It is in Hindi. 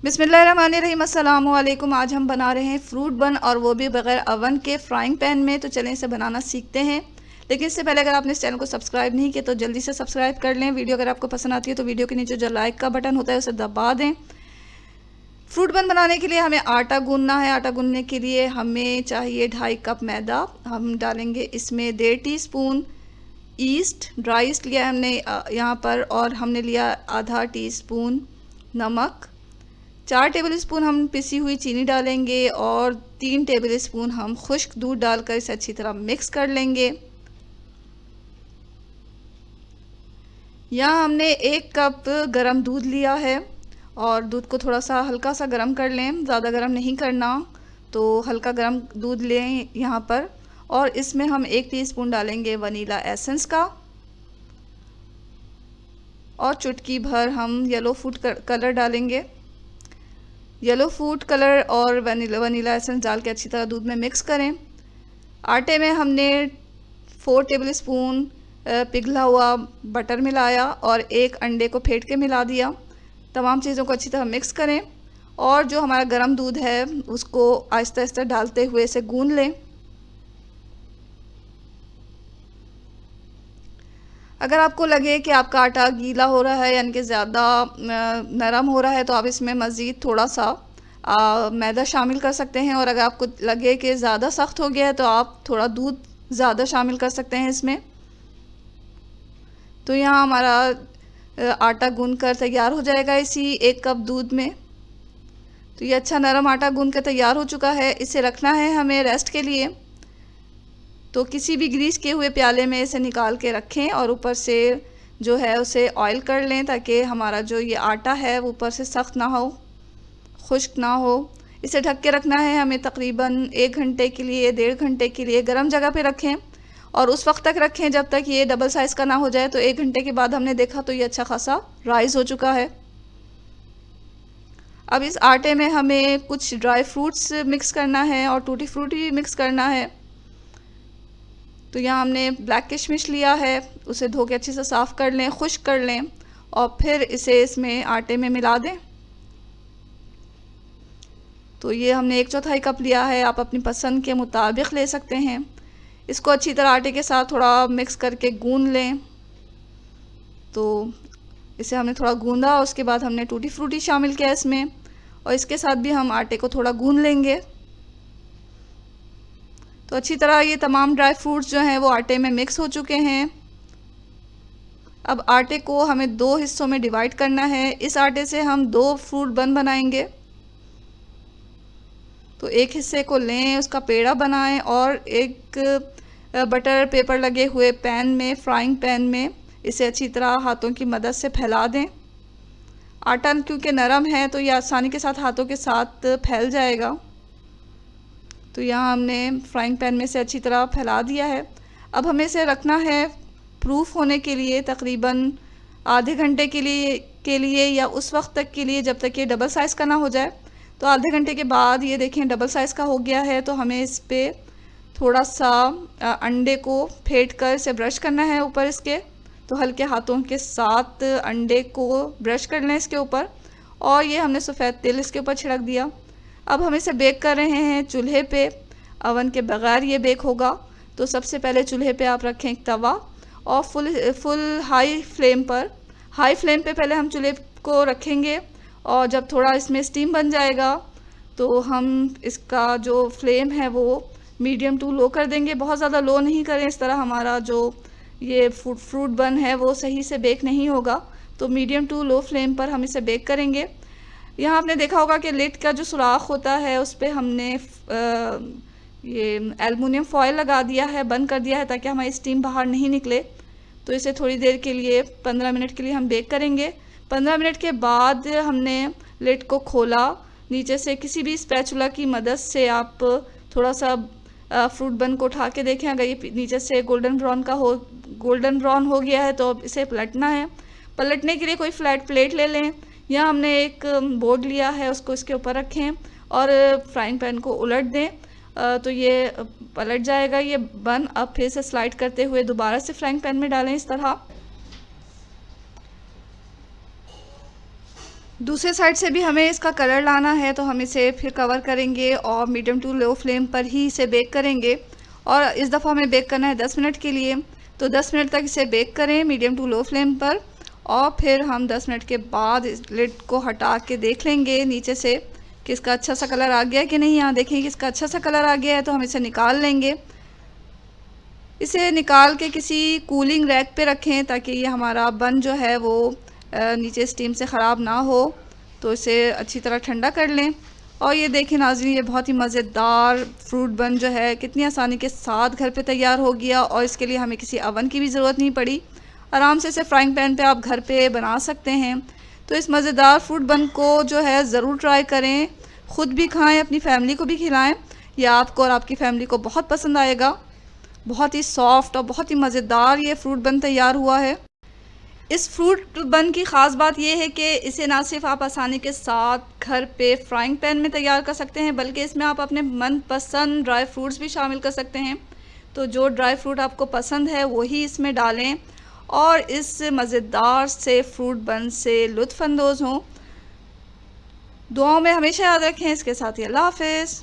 बिस्मिल्लाहिर्रहमानिर्रहीम, अस्सलाम वालेकुम। आज हम बना रहे हैं फ्रूट बन, और वो भी बग़ैर अवन के फ्राइंग पैन में। तो चलें इसे बनाना सीखते हैं। लेकिन इससे पहले अगर आपने इस चैनल को सब्सक्राइब नहीं किया तो जल्दी से सब्सक्राइब कर लें। वीडियो अगर आपको पसंद आती है तो वीडियो के नीचे जो लाइक का बटन होता है उसे दबा दें। फ्रूट बन बनाने के लिए हमें आटा गूंदना है। आटा गूंदने के लिए हमें चाहिए 2.5 कप मैदा। हम डालेंगे इसमें 1.5 टीस्पून ईस्ट, ड्राई ईस्ट लिया है हमने यहाँ पर, और हमने लिया आधा टीस्पून नमक। 4 टेबल स्पून हम पिसी हुई चीनी डालेंगे, और 3 टेबल स्पून हम खुश्क दूध डालकर इसे अच्छी तरह मिक्स कर लेंगे। यहाँ हमने 1 कप गरम दूध लिया है, और दूध को थोड़ा सा हल्का सा गरम कर लें, ज़्यादा गरम नहीं करना, तो हल्का गरम दूध लें यहाँ पर। और इसमें हम 1 टीस्पून डालेंगे वनीला एसेंस का, और चुटकी भर हम येलो फूड कलर डालेंगे। येलो फूड कलर और वनीला एसेंस डाल के अच्छी तरह दूध में मिक्स करें। आटे में हमने 4 टेबल स्पून पिघला हुआ बटर मिलाया, और 1 अंडे को फेंट के मिला दिया। तमाम चीज़ों को अच्छी तरह मिक्स करें, और जो हमारा गर्म दूध है उसको आहिस्ता आहिस्ता डालते हुए इसे गूंद लें। अगर आपको लगे कि आपका आटा गीला हो रहा है, यानी कि ज़्यादा नरम हो रहा है, तो आप इसमें मज़ीद थोड़ा सा मैदा शामिल कर सकते हैं। और अगर आपको लगे कि ज़्यादा सख्त हो गया है तो आप थोड़ा दूध ज़्यादा शामिल कर सकते हैं इसमें। तो यहाँ हमारा आटा गूंद कर तैयार हो जाएगा इसी 1 कप दूध में। तो ये अच्छा नरम आटा गूंद कर तैयार हो चुका है। इसे रखना है हमें रेस्ट के लिए। तो किसी भी ग्रीस किए हुए प्याले में इसे निकाल के रखें, और ऊपर से जो है उसे ऑयल कर लें, ताकि हमारा जो ये आटा है वो ऊपर से सख्त ना हो, खुश्क ना हो। इसे ढक के रखना है हमें तकरीबन 1 घंटे के लिए, 1.5 घंटे के लिए। गर्म जगह पे रखें, और उस वक्त तक रखें जब तक ये डबल साइज़ का ना हो जाए। तो 1 घंटे के बाद हमने देखा तो ये अच्छा खासा राइज़ हो चुका है। अब इस आटे में हमें कुछ ड्राई फ्रूट्स मिक्स करना है, और टूटी फ्रूटी भी मिक्स करना है। तो यहाँ हमने ब्लैक किशमिश लिया है, उसे धो के अच्छे से साफ़ कर लें, खुश्क कर लें, और फिर इसे इसमें आटे में मिला दें। तो ये हमने 1/4 कप लिया है, आप अपनी पसंद के मुताबिक ले सकते हैं। इसको अच्छी तरह आटे के साथ थोड़ा मिक्स करके गूंद लें। तो इसे हमने थोड़ा गूंदा, उसके बाद हमने टूटी फ्रूटी शामिल किया इसमें, और इसके साथ भी हम आटे को थोड़ा गूंद लेंगे। तो अच्छी तरह ये तमाम ड्राई फ्रूट्स जो हैं वो आटे में मिक्स हो चुके हैं। अब आटे को हमें 2 हिस्सों में डिवाइड करना है। इस आटे से हम 2 फ्रूट बन बनाएंगे। तो एक हिस्से को लें, उसका पेड़ा बनाएं, और एक बटर पेपर लगे हुए पैन में, फ्राइंग पैन में, इसे अच्छी तरह हाथों की मदद से फैला दें। आटा क्योंकि नरम है तो ये आसानी के साथ हाथों के साथ फैल जाएगा। तो यहाँ हमने फ्राइंग पैन में से अच्छी तरह फैला दिया है। अब हमें इसे रखना है प्रूफ होने के लिए तकरीबन आधे घंटे के लिए या उस वक्त तक के लिए जब तक ये डबल साइज़ का ना हो जाए। तो आधे घंटे के बाद ये देखें डबल साइज़ का हो गया है। तो हमें इस पर थोड़ा सा अंडे को फेंट कर इसे ब्रश करना है ऊपर इसके। तो हल्के हाथों के साथ अंडे को ब्रश कर लें इसके ऊपर, और ये हमने सफ़ेद तेल इसके ऊपर छिड़क दिया। अब हम इसे बेक कर रहे हैं चूल्हे पे, अवन के बगैर ये बेक होगा। तो सबसे पहले चूल्हे पे आप रखें एक तवा, और फुल हाई फ्लेम पे पहले हम चूल्हे को रखेंगे। और जब थोड़ा इसमें स्टीम बन जाएगा तो हम इसका जो फ्लेम है वो मीडियम टू लो कर देंगे। बहुत ज़्यादा लो नहीं करें, इस तरह हमारा जो ये फ्रूट बन है वो सही से बेक नहीं होगा। तो मीडियम टू लो फ्लेम पर हम इसे बेक करेंगे। यहाँ आपने देखा होगा कि लिड का जो सुराख होता है उस पर हमने ये एल्युमिनियम फॉयल लगा दिया है, बंद कर दिया है, ताकि हमारी स्टीम बाहर नहीं निकले। तो इसे थोड़ी देर के लिए 15 मिनट के लिए हम बेक करेंगे। 15 मिनट के बाद हमने लिड को खोला। नीचे से किसी भी स्पैचुला की मदद से आप थोड़ा सा फ्रूट बन को उठा के देखें। अगर ये नीचे से गोल्डन ब्राउन हो गया है तो अब इसे पलटना है। पलटने के लिए कोई फ्लैट प्लेट ले लें, या हमने एक बोर्ड लिया है उसको इसके ऊपर रखें, और फ्राइंग पैन को उलट दें। तो ये पलट जाएगा ये बन। अब फिर से स्लाइड करते हुए दोबारा से फ्राइंग पैन में डालें इस तरह। दूसरे साइड से भी हमें इसका कलर लाना है, तो हम इसे फिर कवर करेंगे और मीडियम टू लो फ्लेम पर ही इसे बेक करेंगे। और इस दफ़ा हमें बेक करना है 10 मिनट के लिए, तो 10 मिनट तक इसे बेक करें मीडियम टू लो फ्लेम पर। और फिर हम 10 मिनट के बाद इस लिड को हटा के देख लेंगे नीचे से कि इसका अच्छा सा कलर आ गया है कि नहीं। यहाँ देखें कि इसका अच्छा सा कलर आ गया है, तो हम इसे निकाल लेंगे। इसे निकाल के किसी कूलिंग रैक पे रखें ताकि ये हमारा बन जो है वो नीचे स्टीम से ख़राब ना हो। तो इसे अच्छी तरह ठंडा कर लें। और ये देखें नाज़रीन, ये बहुत ही मज़ेदार फ्रूट बन जो है कितनी आसानी के साथ घर पे तैयार हो गया, और इसके लिए हमें किसी अवन की भी ज़रूरत नहीं पड़ी। आराम से इसे फ्राइंग पैन पे आप घर पे बना सकते हैं। तो इस मज़ेदार फ्रूट बन को जो है ज़रूर ट्राई करें, ख़ुद भी खाएं, अपनी फैमिली को भी खिलाएं। यह आपको और आपकी फैमिली को बहुत पसंद आएगा। बहुत ही सॉफ्ट और बहुत ही मज़ेदार ये फ्रूट बन तैयार हुआ है। इस फ्रूट बन की ख़ास बात यह है कि इसे ना सिर्फ आप आसानी के साथ घर पे फ्राइंग पैन में तैयार कर सकते हैं, बल्कि इसमें आप अपने मनपसंद ड्राई फ्रूट्स भी शामिल कर सकते हैं। तो जो ड्राई फ्रूट आपको पसंद है वही इसमें डालें और इस मज़ेदार से फ्रूट बन से लुत्फ़ अंदोज़ हों। दुआओं में हमेशा याद रखें। इसके साथ ही अल्लाह हाफ़िज़।